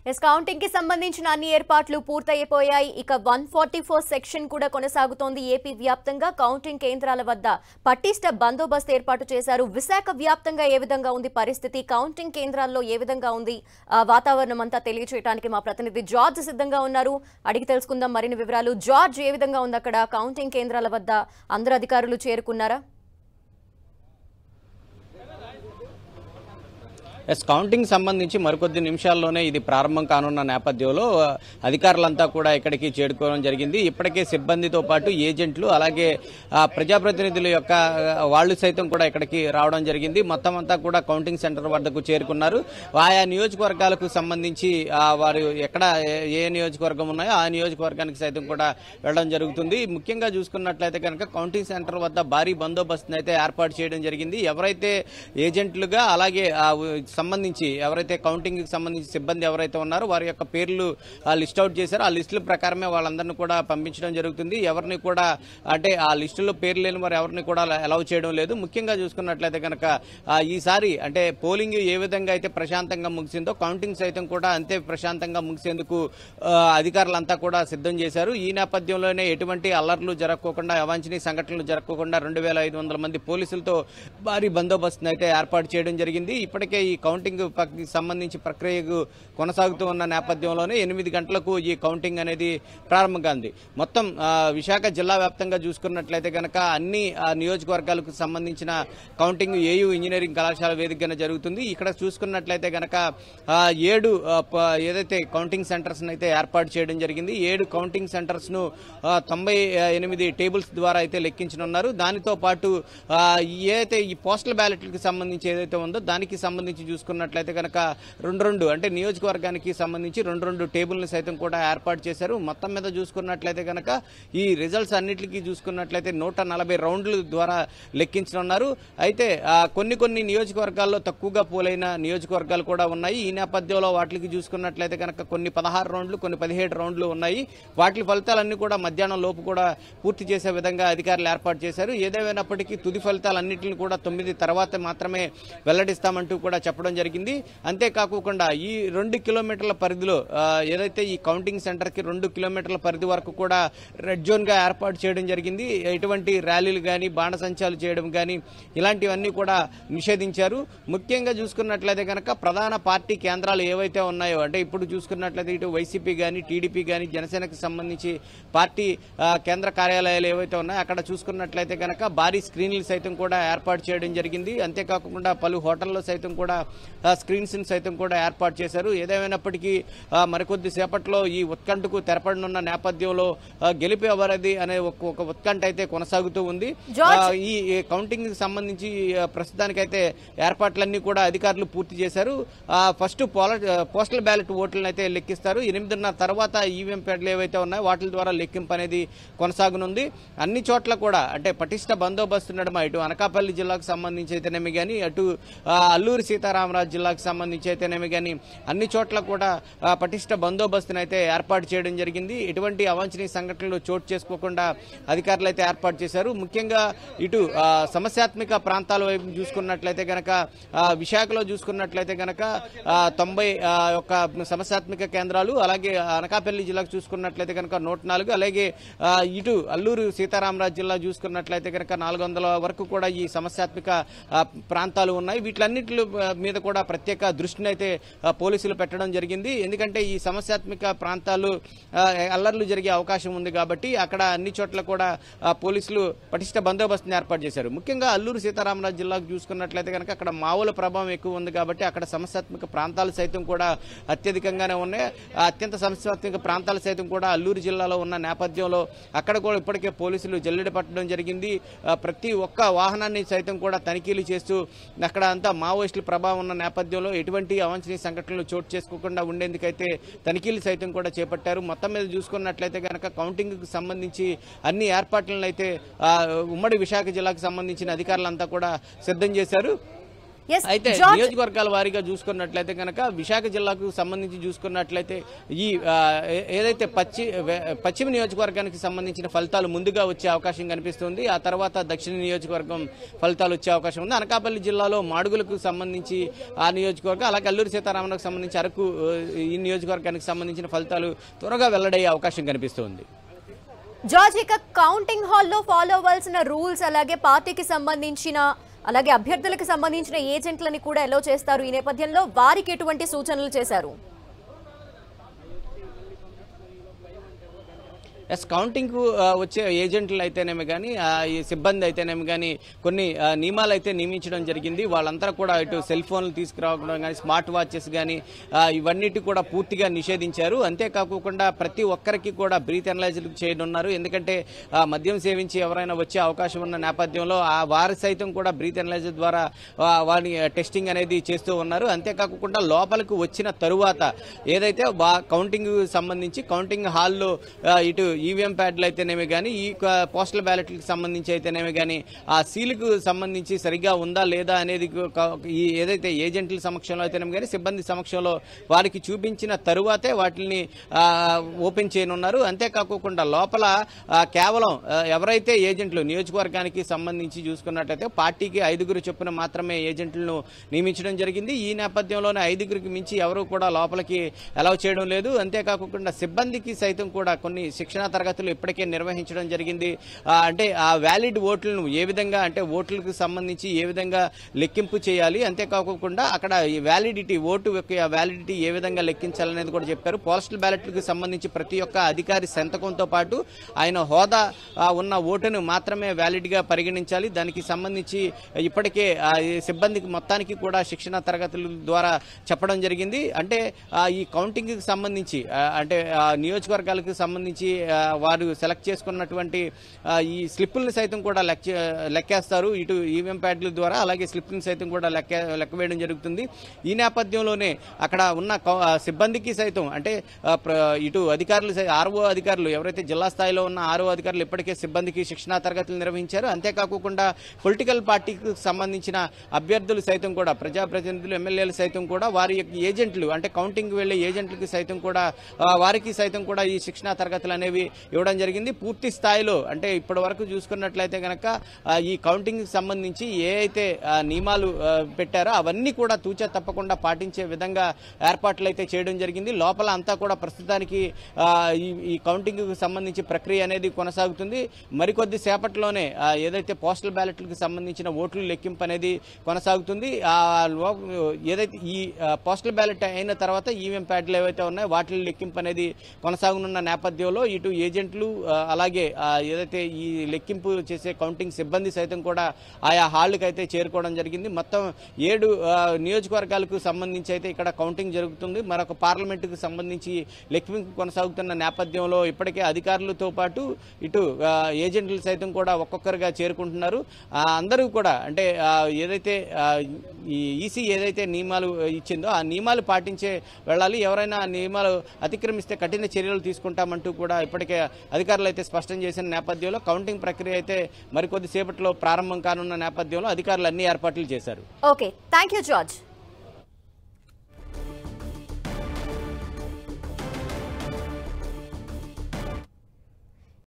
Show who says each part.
Speaker 1: Counting కి సంబంధించిన అన్ని ఏర్పాట్లు పూర్తయిపోయాయి. ఇక 144 సెక్షన్ కూడా కొనసాగుతోంది. ఏపీ వ్యాప్తంగా కౌంటింగ్ కేంద్రాల వద్ద పటిష్ట బందోబస్తు ఏర్పాటు చేశారు. విశాఖ వ్యాప్తంగా ఏ విధంగా ఉంది పరిస్థితి, కౌంటింగ్ కేంద్రాల్లో ఏ విధంగా ఉంది వాతావరణం అంతా తెలియజేయడానికి మా ప్రతినిధి జార్జ్ సిద్ధంగా ఉన్నారు. అడిగి తెలుసుకుందాం మరిన్ని వివరాలు. జార్జ్, ఏ విధంగా ఉంది అక్కడ కౌంటింగ్ కేంద్రాల వద్ద? అందరు అధికారులు చేరుకున్నారా?
Speaker 2: కౌంటింగ్ సంబంధించి మరికొద్ది నిమిషాల్లోనే ఇది ప్రారంభం కానున్న నేపథ్యంలో అధికారులంతా కూడా ఇక్కడికి చేరుకోవడం జరిగింది. ఇప్పటికే సిబ్బందితో పాటు ఏజెంట్లు అలాగే ప్రజాప్రతినిధుల యొక్క వాళ్ళు సైతం కూడా ఇక్కడికి రావడం జరిగింది. మొత్తం అంతా కూడా కౌంటింగ్ సెంటర్ వద్దకు చేరుకున్నారు. ఆయా నియోజకవర్గాలకు సంబంధించి వారు ఎక్కడ ఏ నియోజకవర్గం ఉన్నాయో ఆ నియోజకవర్గానికి సైతం కూడా వెళ్లడం జరుగుతుంది. ముఖ్యంగా చూసుకున్నట్లయితే కనుక కౌంటింగ్ సెంటర్ వద్ద భారీ బందోబస్తును అయితే ఏర్పాటు చేయడం జరిగింది. ఎవరైతే ఏజెంట్లుగా అలాగే సంబంధించి ఎవరైతే కౌంటింగ్ కి సంబంధించి సిబ్బంది ఎవరైతే ఉన్నారో వారి యొక్క పేర్లు లిస్ట్ అవుట్ చేశారో ఆ లిస్టుల ప్రకారమే వాళ్ళందరినీ కూడా పంపించడం జరుగుతుంది. ఎవరిని కూడా అంటే ఆ లిస్టులో పేర్లు లేని వారు ఎవరిని కూడా అలౌ చేయడం లేదు. ముఖ్యంగా చూసుకున్నట్లయితే కనుక ఈసారి అంటే పోలింగ్ ఏ విధంగా అయితే ప్రశాంతంగా ముగిసిందో కౌంటింగ్ సైతం కూడా అంతే ప్రశాంతంగా ముగిసేందుకు అధికారులంతా కూడా సిద్ధం చేశారు. ఈ నేపథ్యంలోనే ఎటువంటి అల్లర్లు జరగకోకుండా అవాంఛనీయ సంఘటనలు జరగకోకుండా 2500 మంది పోలీసులతో భారీ బందోబస్తును అయితే ఏర్పాటు చేయడం జరిగింది. ఇప్పటికే ఈ కౌంటింగ్ సంబంధించి ప్రక్రియకు కొనసాగుతూ ఉన్న నేపథ్యంలోనే 8 గంటలకు ఈ కౌంటింగ్ అనేది ప్రారంభం కాంది. మొత్తం విశాఖ జిల్లా వ్యాప్తంగా చూసుకున్నట్లయితే కనుక అన్ని నియోజకవర్గాలకు సంబంధించిన కౌంటింగ్ ఏయూ ఇంజనీరింగ్ కళాశాల వేదికగా జరుగుతుంది. ఇక్కడ చూసుకున్నట్లయితే కనుక 7 ఏదైతే కౌంటింగ్ సెంటర్స్ అయితే ఏర్పాటు చేయడం జరిగింది. 7 కౌంటింగ్ సెంటర్స్ ను 98 టేబుల్స్ ద్వారా అయితే లెక్కించనున్నారు. దానితో పాటు ఏదైతే ఈ పోస్టల్ బ్యాలెట్లకు సంబంధించి ఏదైతే ఉందో దానికి సంబంధించి చూసుకున్నట్లయితే కనుక 2 అంటే నియోజకవర్గానికి సంబంధించి 2 టేబుల్ని సైతం కూడా ఏర్పాటు చేశారు. మొత్తం మీద చూసుకున్నట్లయితే కనుక ఈ రిజల్ట్స్ అన్నిటికీ చూసుకున్నట్లయితే 140 రౌండ్ల ద్వారా లెక్కించనున్నారు. అయితే కొన్ని నియోజకవర్గాల్లో తక్కువగా పోలైన నియోజకవర్గాలు కూడా ఉన్నాయి. ఈ నేపథ్యంలో వాటికి చూసుకున్నట్లయితే కనుక కొన్ని 16 రౌండ్లు కొన్ని 17 రౌండ్లు ఉన్నాయి. వాటి ఫలితాలన్నీ కూడా మధ్యాహ్నం లోపు కూడా పూర్తి చేసే విధంగా అధికారులు ఏర్పాటు చేశారు. ఏదేమైనప్పటికీ తుది ఫలితాలన్నింటినీ కూడా 9 తర్వాత మాత్రమే వెల్లడిస్తామంటూ కూడా చెప్పడం జరిగింది. అంతేకాకుండా ఈ 2 కిలోమీటర్ల పరిధిలో ఏదైతే ఈ కౌంటింగ్ సెంటర్ కి 2 కిలోమీటర్ల పరిధి వరకు కూడా రెడ్ జోన్ గా ఏర్పాటు చేయడం జరిగింది. ఎటువంటి ర్యాలీలు గాని బాణసంచాలు చేయడం గాని ఇలాంటివన్నీ కూడా నిషేధించారు. ముఖ్యంగా చూసుకున్నట్లయితే కనుక ప్రధాన పార్టీ కేంద్రాలు ఏవైతే ఉన్నాయో అంటే ఇప్పుడు చూసుకున్నట్లయితే ఇటు వైసీపీ గాని టీడీపీ గాని జనసేనకు సంబంధించి పార్టీ కేంద్ర కార్యాలయాలు ఏవైతే ఉన్నాయో అక్కడ చూసుకున్నట్లయితే కనుక భారీ స్క్రీన్లు సైతం కూడా ఏర్పాటు చేయడం జరిగింది. అంతేకాకుండా పలు హోటల్లో సైతం కూడా స్క్రీన్స్ సైతం కూడా ఏర్పాటు చేశారు. ఏదేమైనప్పటికీ మరికొద్ది సేపట్లో ఈ ఉత్కంఠకు తెరపడనున్న నేపథ్యంలో గెలిపి ఎవరది అనే ఒక ఉత్కంఠ అయితే కొనసాగుతూ ఉంది. ఈ కౌంటింగ్ కి సంబంధించి ప్రస్తుతానికైతే ఏర్పాట్లన్నీ కూడా అధికారులు పూర్తి చేశారు. ఫస్ట్ పోస్టల్ బ్యాలెట్ ఓట్లను అయితే లెక్కిస్తారు. 8:30 తర్వాత ఈవీఎం ప్యాడ్లు ఏవైతే ఉన్నాయో వాటి ద్వారా లెక్కింపు అనేది కొనసాగనుంది. అన్ని చోట్ల కూడా అంటే పటిష్ట బందోబస్తు నడుమ ఇటు అనకాపల్లి జిల్లాకు సంబంధించి అయితేనేమి కానీ అటు అల్లూరి సీతారామరాజు జిల్లాకు సంబంధించి అయితేనేమి కానీ అన్ని చోట్ల కూడా పటిష్ట బందోబస్తును అయితే ఏర్పాటు చేయడం జరిగింది. ఎటువంటి అవాంఛనీయ సంఘటనలు చోటు చేసుకోకుండా అధికారులు అయితే ఏర్పాటు చేశారు. ముఖ్యంగా ఇటు సమస్యాత్మక ప్రాంతాల వైపు చూసుకున్నట్లయితే గనక విశాఖలో చూసుకున్నట్లయితే గనక 90 సమస్యాత్మక కేంద్రాలు, అలాగే అనకాపల్లి జిల్లాకు చూసుకున్నట్లయితే కనుక 104, అలాగే ఇటు అల్లూరు సీతారామరాజు జిల్లా చూసుకున్నట్లయితే కనుక 400 వరకు కూడా ఈ సమస్యాత్మక ప్రాంతాలు ఉన్నాయి. వీటిలన్నింటి మీద కూడా ప్రత్యేక దృష్టిని అయితే పోలీసులు పెట్టడం జరిగింది. ఎందుకంటే ఈ సమస్యాత్మక ప్రాంతాలు అల్లర్లు జరిగే అవకాశం ఉంది కాబట్టి అక్కడ అన్ని చోట్ల కూడా పోలీసులు పటిష్ట బందోబస్తుని ఏర్పాటు చేశారు. ముఖ్యంగా అల్లూరు సీతారామరాజు జిల్లాకు చూసుకున్నట్లయితే కనుక అక్కడ మావోల ప్రభావం ఎక్కువ ఉంది కాబట్టి అక్కడ సమస్యాత్మక ప్రాంతాలు సైతం కూడా అత్యధికంగానే ఉన్నాయి. అత్యంత సమస్యాత్మక ప్రాంతాలు సైతం కూడా అల్లూరు జిల్లాలో ఉన్న నేపథ్యంలో అక్కడ కూడా ఇప్పటికే పోలీసులు జల్లెడ పట్టడం జరిగింది. ప్రతి ఒక్క వాహనాన్ని సైతం కూడా తనిఖీలు చేస్తూ అక్కడ అంతా మావోయిస్టుల ప్రభావం ఉన్న నేపథ్యంలో ఎటువంటి అవాంఛనీయ సంఘటనలు చోటు చేసుకోకుండా ఉండేందుకైతే తనిఖీలు సైతం కూడా చేపట్టారు. మొత్తం మీద చూసుకున్నట్లయితే కనుక కౌంటింగ్ కు సంబంధించి అన్ని ఏర్పాట్లను అయితే ఉమ్మడి విశాఖ జిల్లాకు సంబంధించిన అధికారులంతా కూడా సిద్ధం చేశారు. అయితే నియోజకవర్గాల వారీగా చూసుకున్నట్లయితే కనుక విశాఖ జిల్లాకు సంబంధించి చూసుకున్నట్లయితే ఈ ఏదైతే పశ్చిమ నియోజకవర్గానికి సంబంధించిన ఫలితాలు ముందుగా వచ్చే అవకాశం కనిపిస్తుంది. ఆ తర్వాత దక్షిణ నియోజకవర్గం ఫలితాలు వచ్చే అవకాశం ఉంది. అనకాపల్లి జిల్లాలో మాడుగులకు సంబంధించి ఆ నియోజకవర్గం, అలాగే అల్లూరి సీతారామన్కు సంబంధించి అరకు ఈ నియోజకవర్గానికి సంబంధించిన ఫలితాలు త్వరగా వెల్లడయ్యే అవకాశం కనిపిస్తుంది.
Speaker 1: జార్జ్, ఇక కౌంటింగ్ హాల్లో ఫాలో అవ్వాల్సిన రూల్స్, అలాగే పార్టీకి సంబంధించిన అలాగే అభ్యర్థులకు సంబంధించిన ఏజెంట్లని కూడా ఎలా చేస్తారు? ఈ నేపథ్యంలో వారికి ఎటువంటి సూచనలు చేశారు?
Speaker 2: కౌంటింగ్ కు వచ్చే ఏజెంట్లు అయితేనేమి కానీ ఈ సిబ్బంది అయితేనేమి కానీ కొన్ని నియమాలు అయితే నియమించడం జరిగింది. వాళ్ళంతా కూడా ఇటు సెల్ ఫోన్లు తీసుకురావడం కానీ, స్మార్ట్ వాచెస్ కానీ ఇవన్నిటి కూడా పూర్తిగా నిషేధించారు. అంతేకాకుండా ప్రతి ఒక్కరికి కూడా బ్రీత్ అనలైజర్ చేయనున్నారు. ఎందుకంటే మద్యం సేవించి ఎవరైనా వచ్చే అవకాశం ఉన్న నేపథ్యంలో వారి సైతం కూడా బ్రీత్ అనలైజర్ ద్వారా వారి టెస్టింగ్ అనేది చేస్తూ ఉన్నారు. అంతేకాకుండా లోపలికి వచ్చిన తరువాత ఏదైతే కౌంటింగ్ సంబంధించి కౌంటింగ్ హాల్లో ఇటు ఈవీఎం ప్యాడ్లు అయితేనేమి కానీ, ఈ పోస్టల్ బ్యాలెట్లకు సంబంధించి అయితేనేమి కానీ ఆ సీలుకు సంబంధించి సరిగ్గా ఉందా లేదా అనేది ఈ ఏదైతే ఏజెంట్ల సమక్షంలో అయితేనేమి కానీ సిబ్బంది సమక్షంలో వారికి చూపించిన తరువాతే వాటిని ఓపెన్ చేయనున్నారు. అంతేకాకుండా లోపల కేవలం ఎవరైతే ఏజెంట్లు నియోజకవర్గానికి సంబంధించి చూసుకున్నట్లయితే పార్టీకి 5 చొప్పున మాత్రమే ఏజెంట్లను నియమించడం జరిగింది. ఈ నేపథ్యంలోనే 5 మించి ఎవరు కూడా లోపలికి అలౌ చేయడం లేదు. అంతేకాకుండా సిబ్బందికి సైతం కూడా కొన్ని శిక్షణ తరగతులు ఇప్పటికే నిర్వహించడం జరిగింది. అంటే ఆ వ్యాలిడ్ ఓట్లను ఏ విధంగా, అంటే ఓట్లకు సంబంధించి ఏ విధంగా లెక్కింపు చేయాలి, అంతేకాకుండా అక్కడ ఈ వ్యాలిడిటీ, ఓటు యొక్క వ్యాలిడిటీ ఏ విధంగా లెక్కించాలనేది కూడా చెప్పారు. పోస్టల్ బ్యాలెట్లకు సంబంధించి ప్రతి ఒక్క అధికారి సంతకంతో పాటు ఆయన హోదా ఉన్న ఓటును మాత్రమే వ్యాలిడ్ గా పరిగణించాలి. దానికి సంబంధించి ఇప్పటికే సిబ్బందికి మొత్తానికి కూడా శిక్షణ తరగతుల ద్వారా చెప్పడం జరిగింది. అంటే ఈ కౌంటింగ్ కి సంబంధించి అంటే నియోజకవర్గాలకు సంబంధించి వారు సెలెక్ట్ చేసుకున్నటువంటి ఈ స్లిప్పులను సైతం కూడా లెక్కేస్తారు ఇటు ఈవీఎం ప్యాడ్ల ద్వారా. అలాగే స్లిప్పులను సైతం కూడా లెక్క వేయడం జరుగుతుంది. ఈ నేపథ్యంలోనే అక్కడ ఉన్న సిబ్బందికి సైతం అంటే ఇటు అధికారులు, ఆర్ఓ అధికారులు ఎవరైతే జిల్లా స్థాయిలో ఉన్న ఆర్ఓ అధికారులు ఇప్పటికే సిబ్బందికి శిక్షణా తరగతులు నిర్వహించారు. అంతేకాకుండా పొలిటికల్ పార్టీకి సంబంధించిన అభ్యర్థులు సైతం కూడా, ప్రజాప్రతినిధులు, ఎమ్మెల్యేలు సైతం కూడా వారి యొక్క ఏజెంట్లు అంటే కౌంటింగ్ వెళ్లే ఏజెంట్లకు సైతం కూడా వారికి సైతం కూడా ఈ శిక్షణా తరగతులు అనేవి ఇవ్వడం జరిగింది. పూర్తి స్థాయిలో అంటే ఇప్పటి వరకు చూసుకున్నట్లయితే కనుక ఈ కౌంటింగ్ సంబంధించి ఏ అయితే నియమాలు పెట్టారో అవన్నీ కూడా తూచా తప్పకుండా పాటించే విధంగా ఏర్పాట్లు అయితే చేయడం జరిగింది. లోపల అంతా కూడా ప్రస్తుతానికి ఈ కౌంటింగ్ కు సంబంధించి ప్రక్రియ అనేది కొనసాగుతుంది. మరికొద్ది సేపట్లోనే ఏదైతే పోస్టల్ బ్యాలెట్లకు సంబంధించిన ఓట్లు లెక్కింపు అనేది కొనసాగుతుంది. ఏదైతే ఈ పోస్టల్ బ్యాలెట్ అయిన తర్వాత ఈవీఎం ప్యాడ్లు ఏవైతే ఉన్నాయో వాటి లెక్కింపు అనేది కొనసాగనున్న నేపథ్యంలో ఇటు ఏజెంట్లు అలాగే ఏదైతే ఈ లెక్కింపు చేసే కౌంటింగ్ సిబ్బంది సైతం కూడా ఆయా హాళ్లకు అయితే చేరుకోవడం జరిగింది. మొత్తం 7 నియోజకవర్గాలకు సంబంధించి అయితే ఇక్కడ కౌంటింగ్ జరుగుతుంది. మరొక పార్లమెంటుకు సంబంధించి లెక్కింపు కొనసాగుతున్న నేపథ్యంలో ఇప్పటికే అధికారులతో పాటు ఇటు ఏజెంట్లు సైతం కూడా ఒక్కొక్కరుగా చేరుకుంటున్నారు. అందరూ కూడా అంటే ఏదైతే ఈ ఈసీ ఏదైతే నియమాలు ఇచ్చిందో ఆ నియమాలు పాటించే వెళ్ళాలి. ఎవరైనా నియమాలు అతిక్రమిస్తే కఠిన చర్యలు తీసుకుంటామంటూ కూడా ఇప్పటికే అధికారులు అయితే స్పష్టం చేసిన నేపథ్యంలో కౌంటింగ్ ప్రక్రియ అయితే మరికొద్ది సేపట్లో ప్రారంభం కానున్న నేపథ్యంలో అధికారులు అన్ని ఏర్పాట్లు చేశారు.
Speaker 1: Okay, thank you George.